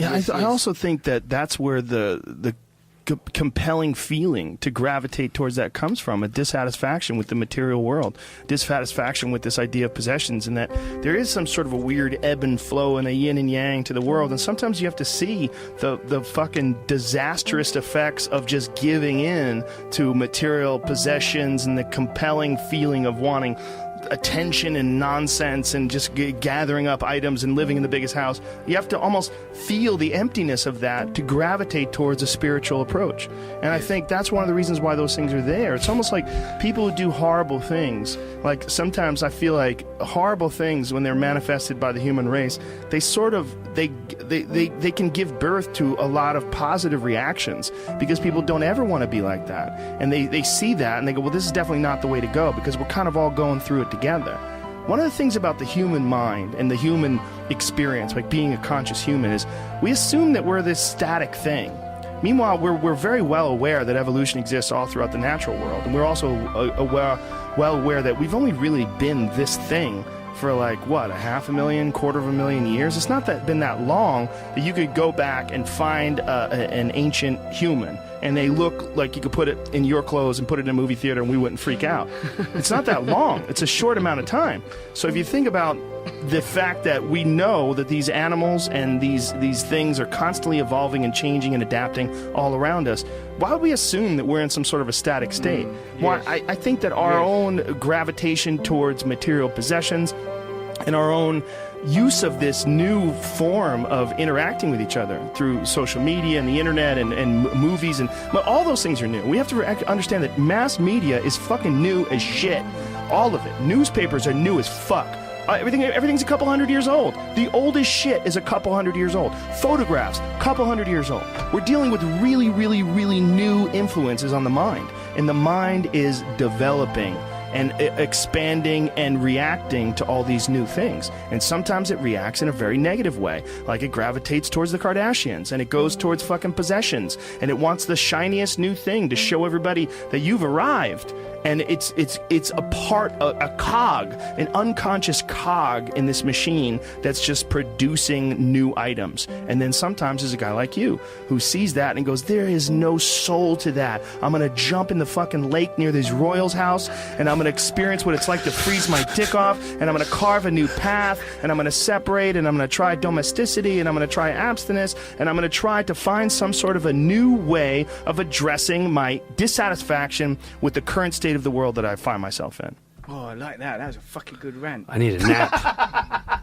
Yeah, I also think that that's where the compelling feeling to gravitate towards that comes from, a dissatisfaction with the material world, dissatisfaction with this idea of possessions, and that there is some sort of a weird ebb and flow and a yin and yang to the world, and sometimes you have to see the fucking disastrous effects of just giving in to material possessions and the compelling feeling of wanting attention and nonsense and just gathering up items and living in the biggest house. You have to almost feel the emptiness of that to gravitate towards a spiritual approach. And I think that's one of the reasons why those things are there. It's almost like people who do horrible things, like sometimes I feel like horrible things, when they're manifested by the human race, they sort of they can give birth to a lot of positive reactions, because people don't ever want to be like that, and they see that and they go, well, this is definitely not the way to go, because we're kind of all going through it together. One of the things about the human mind and the human experience, like being a conscious human, is we assume that we're this static thing. Meanwhile, we're very well aware that evolution exists all throughout the natural world, and we're also well aware that we've only really been this thing for like, what, 500,000, 250,000 years? It's not been that long that you could go back and find an ancient human, and they look like you could put it in your clothes and put it in a movie theater and we wouldn't freak out. It's not that long. It's a short amount of time. So if you think about the fact that we know that these animals and these things are constantly evolving and changing and adapting all around us, why would we assume that we're in some sort of a static state? Yes. I think that our own gravitation towards material possessions and our own use of this new form of interacting with each other through social media and the internet and movies and all those things are new. We have to understand that mass media is fucking new as shit. All of it. Newspapers are new as fuck. Everything's a couple hundred years old. The oldest shit is a couple hundred years old. Photographs, couple hundred years old. We're dealing with really, really, really new influences on the mind. And the mind is developing and expanding and reacting to all these new things. And sometimes it reacts in a very negative way. Like it gravitates towards the Kardashians, and it goes towards fucking possessions, and it wants the shiniest new thing to show everybody that you've arrived. And it's a cog, an unconscious cog in this machine that's just producing new items. And then sometimes there's a guy like you who sees that and goes, there is no soul to that. I'm gonna jump in the fucking lake near this Royals house, and I'm gonna experience what it's like to freeze my dick off, and I'm gonna carve a new path, and I'm gonna separate, and I'm gonna try domesticity, and I'm gonna try abstinence, and I'm gonna try to find some sort of a new way of addressing my dissatisfaction with the current state of the world that I find myself in. Oh, I like that. That was a fucking good rant. I need a nap.